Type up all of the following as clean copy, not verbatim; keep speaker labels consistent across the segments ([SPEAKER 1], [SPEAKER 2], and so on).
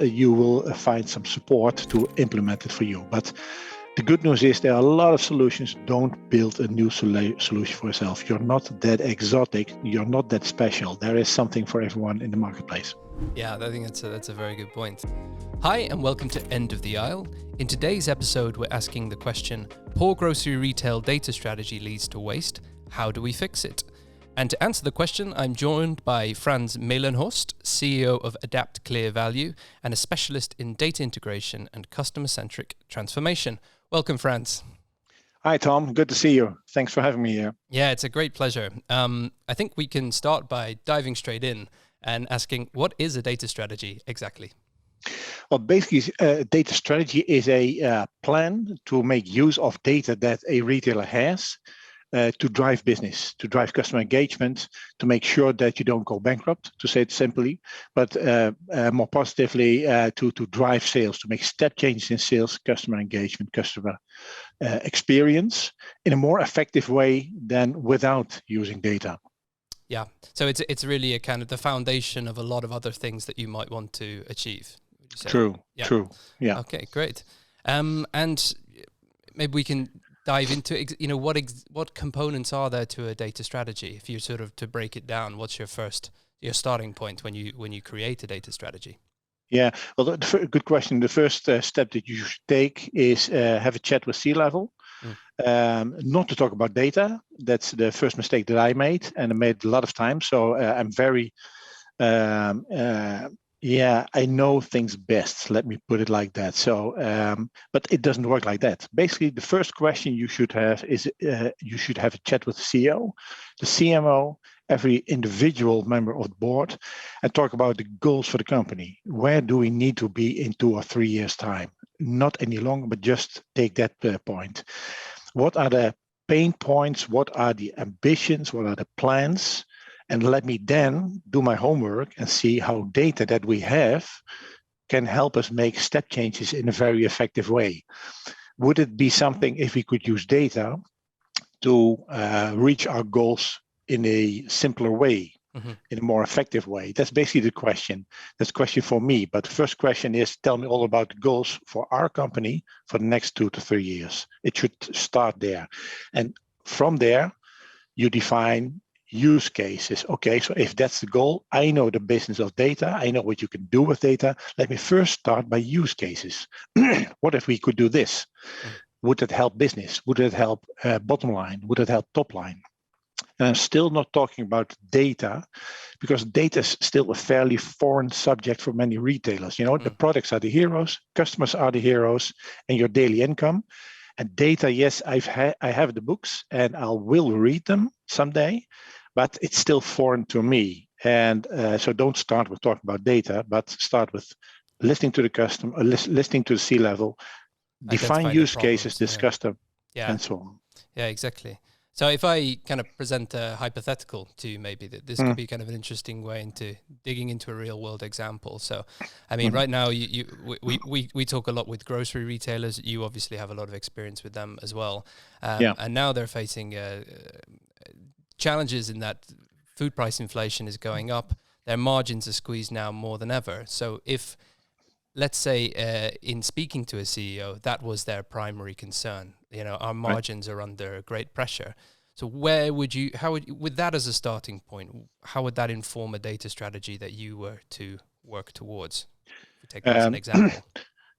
[SPEAKER 1] you will find some support to implement it for you. But the good news is there are a lot of solutions. Don't build a new solution for yourself. You're not that exotic. You're not that special. There is something for everyone in the marketplace.
[SPEAKER 2] Yeah, I think that's a very good point. Hi, and welcome to End of the Aisle. In today's episode, we're asking the question, poor grocery retail data strategy leads to waste. How do we fix it? And to answer the question, I'm joined by Frans Melenhorst, CEO of AdaptClearValue and a specialist in data integration and customer-centric transformation. Welcome, Frans.
[SPEAKER 1] Hi, Tom. Good to see you. Thanks for having me here.
[SPEAKER 2] Yeah, it's a great pleasure. I think we can start by diving straight in and asking, what is a data strategy exactly?
[SPEAKER 1] Well, basically, data strategy is a plan to make use of data that a retailer has to drive business, to drive customer engagement, to make sure that you don't go bankrupt, to say it simply, but more positively, to drive sales, to make step changes in sales, customer engagement, customer experience in a more effective way than without using data.
[SPEAKER 2] Yeah, so it's really a kind of the foundation of a lot of other things that you might want to achieve.
[SPEAKER 1] True, true, yeah.
[SPEAKER 2] Okay, great. And maybe we can dive into, what components are there to a data strategy? If you sort of to break it down, what's your starting point when you create a data strategy?
[SPEAKER 1] Yeah, well, good question. The first step that you should take is have a chat with C-level. Not to talk about data. That's the first mistake that I made, and I made a lot of times. So I'm very, I know things best. Let me put it like that. So, but it doesn't work like that. Basically, the first question you should have is you should have a chat with the CEO, the CMO, every individual member of the board, and talk about the goals for the company. Where do we need to be in 2 or 3 years' time? Not any longer, but just take that point. What are the pain points? What are the ambitions? What are the plans? And let me then do my homework and see how data that we have can help us make step changes in a very effective way. Would it be something if we could use data to reach our goals in a simpler way, in a more effective way? That's basically the question. That's a question for me. But the first question is, tell me all about the goals for our company for the next 2 to 3 years. It should start there. And from there, you define use cases. Okay, so if that's the goal, I know the business of data. I know what you can do with data. Let me first start by use cases. What if we could do this? Would it help business? Would it help bottom line? Would it help top line? And I'm still not talking about data, because data is still a fairly foreign subject for many retailers. The products are the heroes, customers are the heroes, and your daily income. And data, yes, I have the books and I will read them someday, but it's still foreign to me. And so don't start with talking about data, but start with listening to the customer, listening to the C-level, define use cases, discuss them, and so on.
[SPEAKER 2] Yeah, exactly. So if I kind of present a hypothetical to you, maybe that this could be kind of an interesting way into digging into a real world example. So, I mean, right now we talk a lot with grocery retailers. You obviously have a lot of experience with them as well. And now they're facing challenges in that food price inflation is going up. Their margins are squeezed now more than ever. So if, let's say, in speaking to a CEO, that was their primary concern. Our margins are under great pressure. So with that as a starting point, how would that inform a data strategy that you were to work towards? If we take that as an example.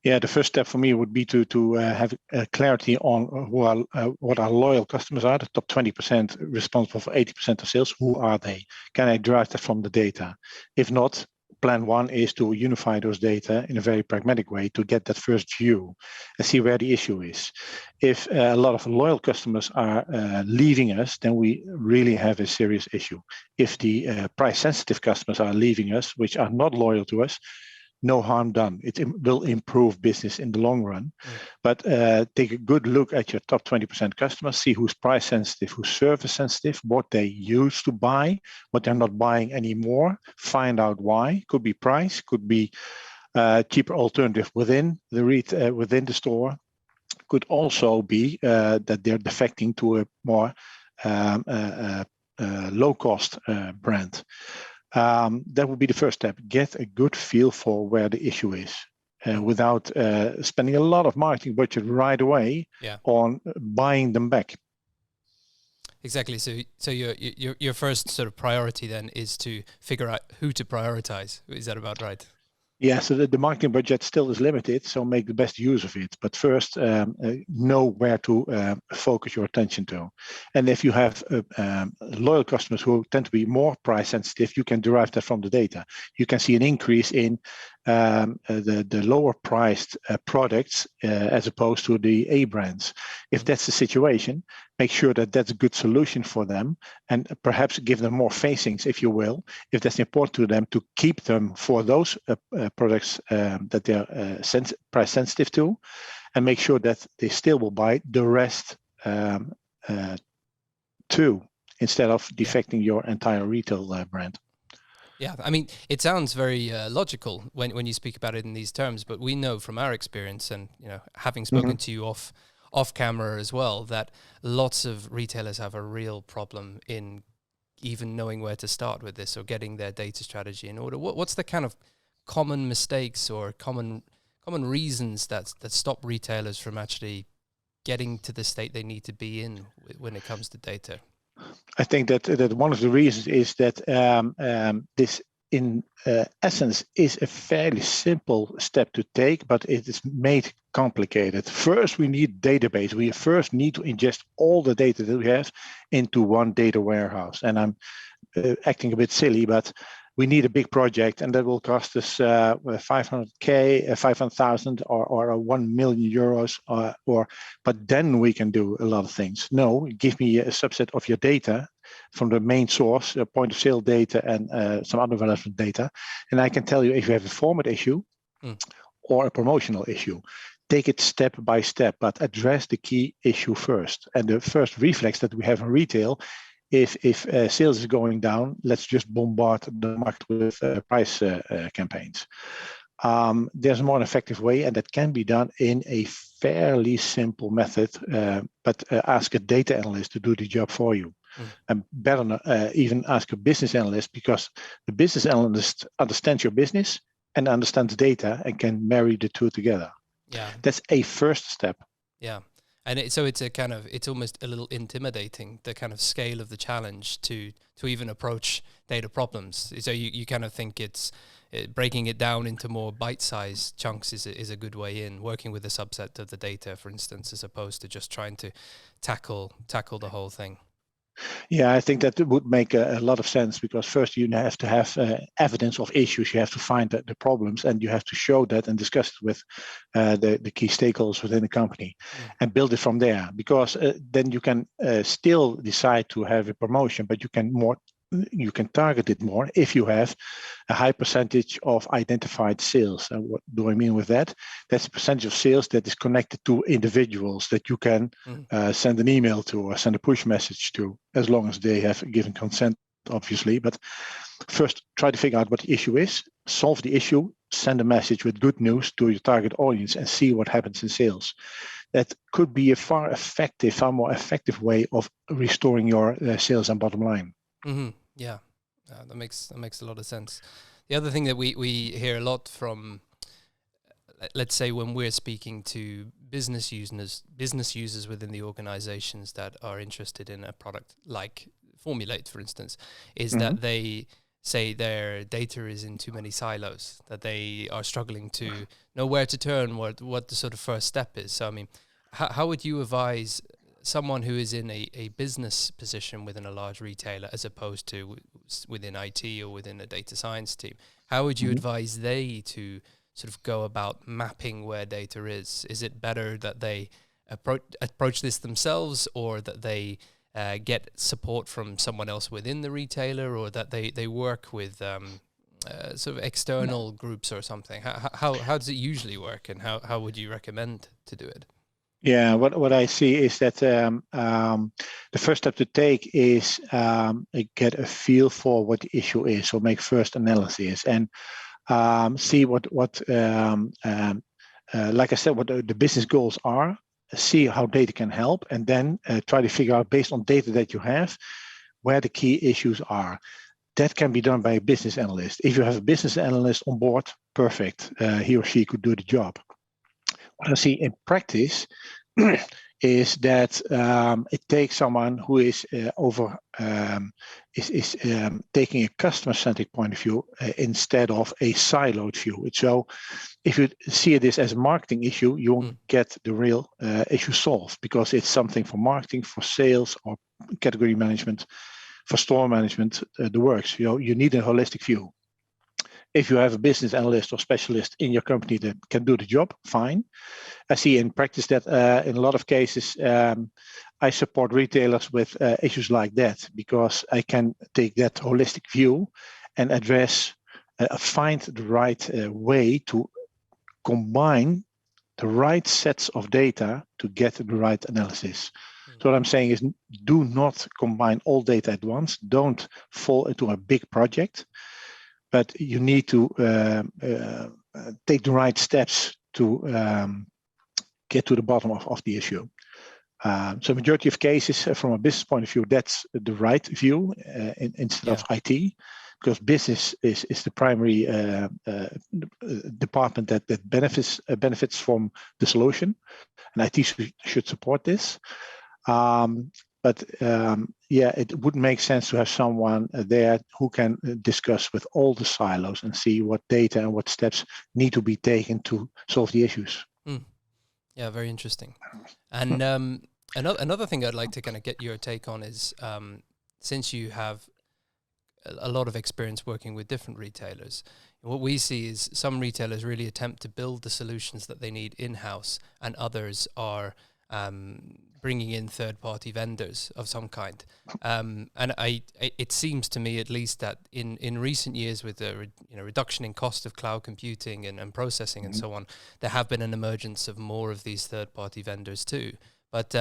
[SPEAKER 1] Yeah, the first step for me would be to have clarity on what our loyal customers are, the top 20% responsible for 80% of sales. Who are they? Can I derive that from the data? If not, plan one is to unify those data in a very pragmatic way to get that first view and see where the issue is. If a lot of loyal customers are leaving us, then we really have a serious issue. If the price-sensitive customers are leaving us, which are not loyal to us, no harm done. It will improve business in the long run. But take a good look at your top 20% customers, see who's price sensitive, who's service sensitive, what they used to buy, what they're not buying anymore, find out why. Could be price, could be cheaper alternative within the store. Could also be that they're defecting to a more low-cost brand. That would be the first step. Get a good feel for where the issue is without spending a lot of marketing budget right away on buying them back.
[SPEAKER 2] Exactly. So your first sort of priority then is to figure out who to prioritize. Is that about right?
[SPEAKER 1] Yeah, so the marketing budget still is limited, so make the best use of it. But first, know where to focus your attention to. And if you have loyal customers who tend to be more price sensitive, you can derive that from the data. You can see an increase in the lower priced products as opposed to the A brands. If that's the situation, make sure that that's a good solution for them, and perhaps give them more facings, if you will, if that's important to them, to keep them for those products that they're price sensitive to, and make sure that they still will buy the rest too, instead of defecting your entire retail brand.
[SPEAKER 2] Yeah, I mean, it sounds very logical when you speak about it in these terms, but we know from our experience, and having spoken to you off camera as well, that lots of retailers have a real problem in even knowing where to start with this or getting their data strategy in order. What's the kind of common mistakes or common reasons that stop retailers from actually getting to the state they need to be in when it comes to data?
[SPEAKER 1] I think that one of the reasons is that this, in essence, is a fairly simple step to take, but it is made complicated. First, we need database. We first need to ingest all the data that we have into one data warehouse. And I'm acting a bit silly, but we need a big project, and that will cost us 500K, 500,000, or 1 million euros, but then we can do a lot of things. No, give me a subset of your data from the main source, point of sale data, and some other relevant data, and I can tell you if you have a format issue or a promotional issue. Take it step by step, but address the key issue first. And the first reflex that we have in retail, if sales is going down, let's just bombard the market with price campaigns. There's a more effective way, and that can be done in a fairly simple method, but ask a data analyst to do the job for you. And better even ask a business analyst, because the business analyst understands your business and understands data and can marry the two together.
[SPEAKER 2] Yeah,
[SPEAKER 1] that's a first step.
[SPEAKER 2] Yeah. And it's almost a little intimidating, the kind of scale of the challenge to even approach data problems. So you kind of think breaking it down into more bite-sized chunks is a good way in, working with a subset of the data, for instance, as opposed to just trying to tackle the whole thing.
[SPEAKER 1] Yeah, I think that would make a lot of sense, because first you have to have evidence of issues. You have to find the problems, and you have to show that and discuss it with the key stakeholders within the company and build it from there. Because then you can still decide to have a promotion, but you can target it more if you have a high percentage of identified sales. And what do I mean with that? That's a percentage of sales that is connected to individuals that you can send an email to or send a push message to, as long as they have given consent, obviously. But first, try to figure out what the issue is, solve the issue, send a message with good news to your target audience, and see what happens in sales. That could be a far more effective way of restoring your sales and bottom line.
[SPEAKER 2] Mm-hmm. Yeah, that makes a lot of sense. The other thing that we hear a lot from, let's say, when we're speaking to business users within the organizations that are interested in a product like Formulate, for instance, is that they say their data is in too many silos, that they are struggling to know where to turn, what the sort of first step is. So, I mean, how would you advise someone who is in a business position within a large retailer, as opposed to within IT or within a data science team? How would you advise they to sort of go about mapping where data is? Is it better that they approach this themselves, or that they get support from someone else within the retailer, or that they work with sort of external groups or something? How does it usually work, and how would you recommend to do it?
[SPEAKER 1] Yeah, what I see is that the first step to take is get a feel for what the issue is. So make first analysis and see what like I said, what the business goals are. See how data can help, and then try to figure out, based on data that you have, where the key issues are. that can be done by a business analyst. If you have a business analyst on board, perfect. He or she could do the job. What I see in practice is that it takes someone who is taking a customer-centric point of view instead of a siloed view. So if you see this as a marketing issue, you won't get the real issue solved, because it's something for marketing, for sales, or category management, for store management, the works. You need a holistic view. If you have a business analyst or specialist in your company that can do the job, fine. I see in practice that in a lot of cases, I support retailers with issues like that, because I can take that holistic view and address, find the right way to combine the right sets of data to get the right analysis. So what I'm saying is, do not combine all data at once. Don't fall into a big project. But you need to take the right steps to get to the bottom of the issue. So majority of cases, from a business point of view, that's the right view instead of IT, because business is the primary department that benefits from the solution, and IT should support this. But it would make sense to have someone there who can discuss with all the silos and see what data and what steps need to be taken to solve the issues.
[SPEAKER 2] Yeah, very interesting. And another thing I'd like to kind of get your take on is, since you have a lot of experience working with different retailers, what we see is some retailers really attempt to build the solutions that they need in-house, and others are bringing in third-party vendors of some kind. And it seems to me, at least, that in recent years, with the reduction in cost of cloud computing and processing and so on, there have been an emergence of more of these third-party vendors too. But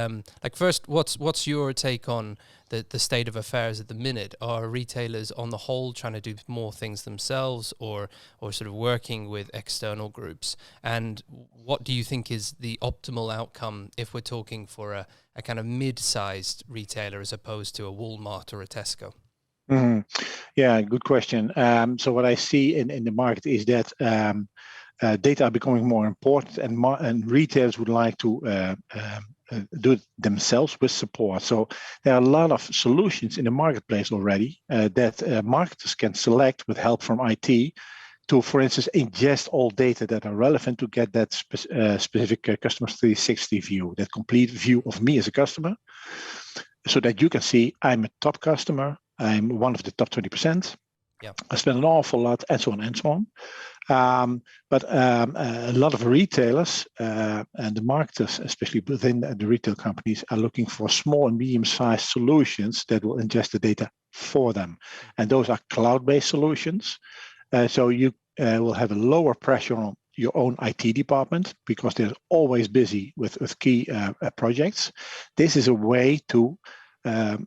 [SPEAKER 2] first, what's your take on the state of affairs at the minute? Are retailers on the whole trying to do more things themselves, or sort of working with external groups? And what do you think is the optimal outcome if we're talking for a kind of mid-sized retailer as opposed to a Walmart or a Tesco?
[SPEAKER 1] Yeah, good question. So what I see in the market is that data are becoming more important, and retailers would like to do it themselves with support. So there are a lot of solutions in the marketplace already that marketers can select with help from IT to, for instance, ingest all data that are relevant to get that specific customer 360 view, that complete view of me as a customer, so that you can see I'm a top customer, I'm one of the top 20%.
[SPEAKER 2] Yeah.
[SPEAKER 1] I spend an awful lot, and so on and so on. But a lot of retailers and the marketers, especially within the retail companies, are looking for small and medium-sized solutions that will ingest the data for them. And those are cloud-based solutions. So you will have a lower pressure on your own IT department, because they're always busy with key projects. This is a way to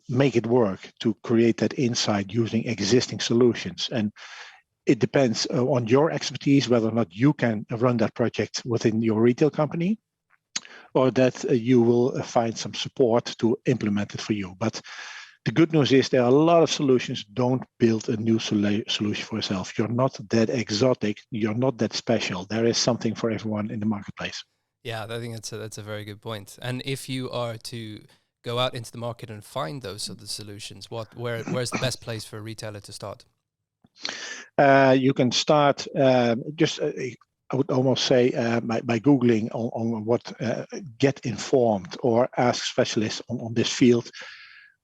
[SPEAKER 1] make it work, to create that insight using existing solutions. And it depends on your expertise whether or not you can run that project within your retail company, or that you will find some support to implement it for you. But the good news is there are a lot of solutions. Don't build a new solution for yourself. You're not that exotic. You're not that special. There is something for everyone in the marketplace.
[SPEAKER 2] Yeah, I think that's a very good point. And if you are to go out into the market and find those sort of solutions, where's the best place for a retailer to start?
[SPEAKER 1] You can start I would almost say by Googling on what, get informed or ask specialists on this field.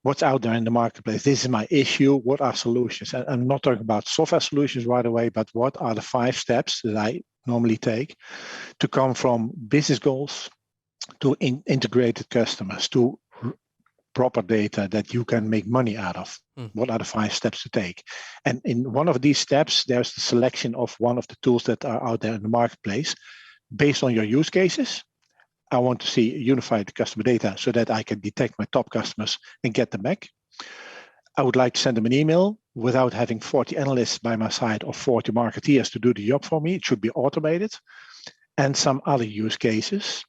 [SPEAKER 1] What's out there in the marketplace? This is my issue. What are solutions? And I'm not talking about software solutions right away, but what are the 5 steps that I normally take to come from business goals to integrated customers to proper data that you can make money out of? What are the 5 steps to take? And in one of these steps, there's the selection of one of the tools that are out there in the marketplace based on your use cases. I want to see unified customer data so that I can detect my top customers and get them back. I would like to send them an email without having 40 analysts by my side or 40 marketeers to do the job for me. It should be automated. And some other use cases.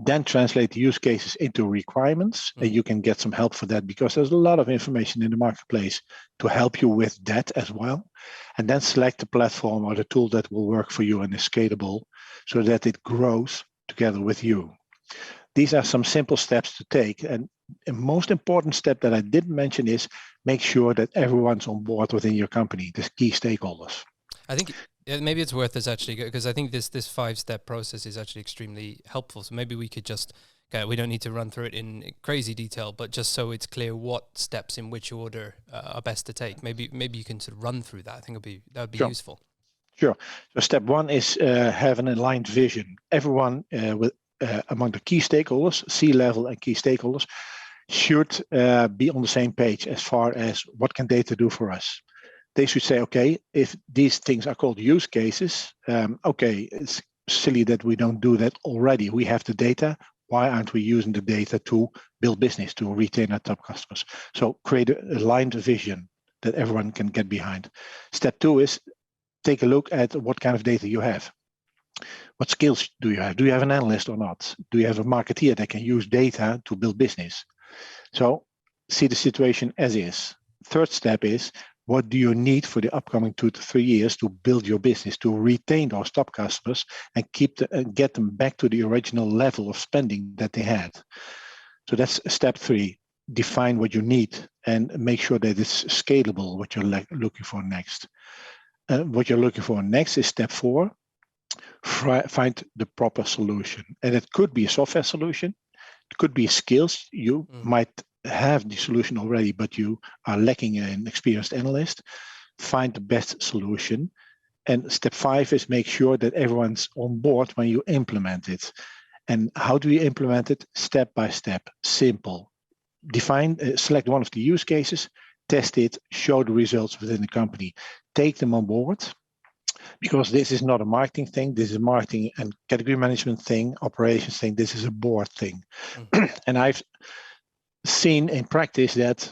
[SPEAKER 1] Then translate the use cases into requirements, and you can get some help for that because there's a lot of information in the marketplace to help you with that as well. And then select the platform or the tool that will work for you and is scalable so that it grows together with you. These are some simple steps to take. And the most important step that I didn't mention is make sure that everyone's on board within your company, the key stakeholders.
[SPEAKER 2] I think maybe it's worth us actually, because I think this 5-step process is actually extremely helpful. So maybe we could just, we don't need to run through it in crazy detail, but just so it's clear what steps in which order are best to take. Maybe you can sort of run through that. I think that would be useful.
[SPEAKER 1] Sure. So step 1 is have an aligned vision. Everyone among the key stakeholders, C-level and key stakeholders, should be on the same page as far as what can data do for us. They should say, okay, if these things are called use cases, okay, it's silly that we don't do that already. We have the data. Why aren't we using the data to build business, to retain our top customers? So create an aligned vision that everyone can get behind. Step 2 is take a look at what kind of data you have. What skills do you have? Do you have an analyst or not? Do you have a marketeer that can use data to build business? So see the situation as is. Third step is, what do you need for the upcoming 2 to 3 years to build your business, to retain those top customers and get them back to the original level of spending that they had? So that's step 3. Define what you need and make sure that it's scalable, what you're looking for next. What you're looking for next is step 4. Find the proper solution. And it could be a software solution. It could be skills. You might have the solution already, but you are lacking an experienced analyst. Find the best solution. And step 5 is make sure that everyone's on board when you implement it. And how do you implement it? Step by step, simple. Select one of the use cases, test it, show the results within the company. Take them on board, because this is not a marketing thing. This is a marketing and category management thing, operations thing. This is a board thing. And I've seen in practice that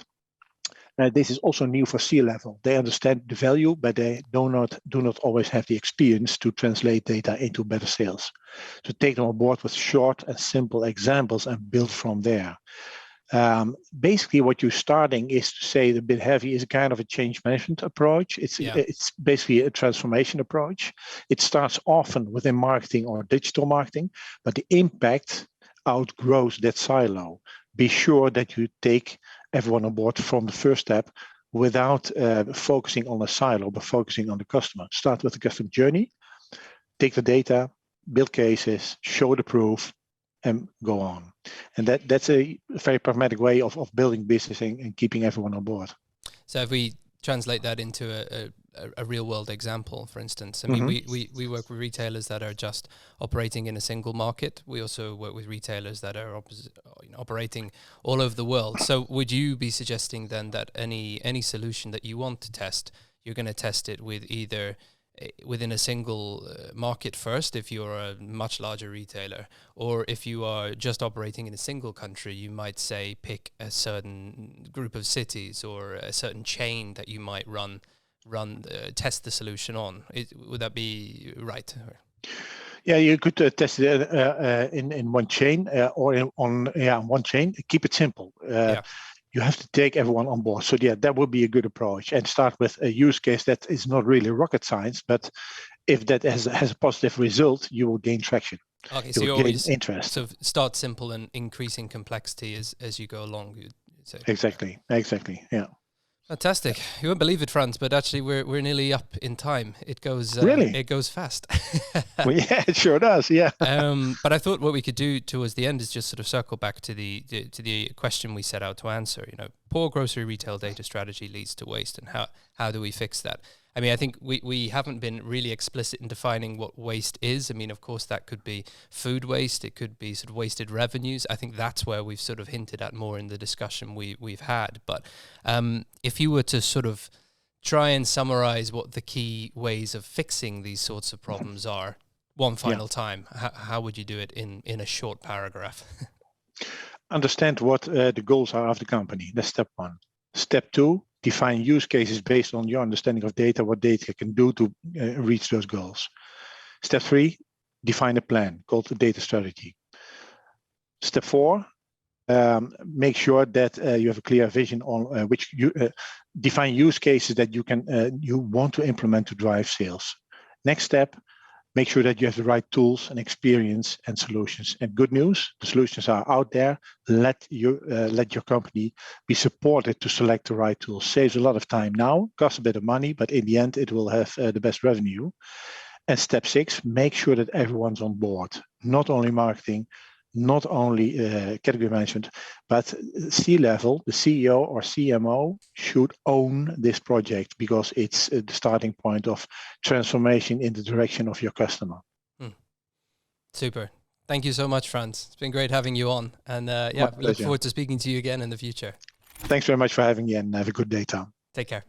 [SPEAKER 1] this is also new for C-level. They understand the value, but they do not always have the experience to translate data into better sales. So take them on board with short and simple examples and build from there. Basically, what you're starting is to say a bit heavy is a kind of a change management approach. It's basically a transformation approach. It starts often within marketing or digital marketing, but the impact outgrows that silo. Be sure that you take everyone on board from the first step without focusing on a silo, but focusing on the customer. Start with the customer journey, take the data, build cases, show the proof, and go on. And that's a very pragmatic way of building business and keeping everyone on board.
[SPEAKER 2] So if we translate that into a real world example, for instance, I mean, we work with retailers that are just operating in a single market. We also work with retailers that are operating all over the world. So would you be suggesting then that any solution that you want to test, you're going to test it with either within a single market first, if you're a much larger retailer, or if you are just operating in a single country, you might say pick a certain group of cities or a certain chain that you might test the solution on. Would that be right?
[SPEAKER 1] Yeah, you could test it in one chain or on one chain. Keep it simple. You have to take everyone on board. So that would be a good approach, and start with a use case that is not really rocket science, but if that has a positive result, you will gain traction.
[SPEAKER 2] Okay,
[SPEAKER 1] so you always interest.
[SPEAKER 2] So start simple and increasing complexity as you go along, you'd say.
[SPEAKER 1] Exactly. Yeah.
[SPEAKER 2] Fantastic. You won't believe it, Frans, but actually we're nearly up in time. It goes
[SPEAKER 1] really?
[SPEAKER 2] It goes fast.
[SPEAKER 1] Well, yeah, it sure does. Yeah.
[SPEAKER 2] But I thought what we could do towards the end is just sort of circle back to the question we set out to answer. You know, poor grocery retail data strategy leads to waste, and how do we fix that? I mean, I think we haven't been really explicit in defining what waste is. I mean, of course, that could be food waste. It could be sort of wasted revenues. I think that's where we've sort of hinted at more in the discussion we've had. But if you were to sort of try and summarize what the key ways of fixing these sorts of problems are, one final time, how would you do it in a short paragraph?
[SPEAKER 1] Understand what the goals are of the company. That's step 1. Step 2, define use cases based on your understanding of data, what data can do to reach those goals. Step 3, define a plan called the data strategy. Step 4, make sure that you have a clear vision on which you define use cases that you want to implement to drive sales. Next step, make sure that you have the right tools and experience and solutions. And good news, the solutions are out there. Let your company be supported to select the right tools. Saves a lot of time now, costs a bit of money, but in the end, it will have the best revenue. And step 6, make sure that everyone's on board, not only marketing, not only category management, but C-level, the CEO or CMO should own this project because it's the starting point of transformation in the direction of your customer.
[SPEAKER 2] Super. Thank you so much, Frans. It's been great having you on. And we look forward to speaking to you again in the future.
[SPEAKER 1] Thanks very much for having me and have a good day, Tom.
[SPEAKER 2] Take care.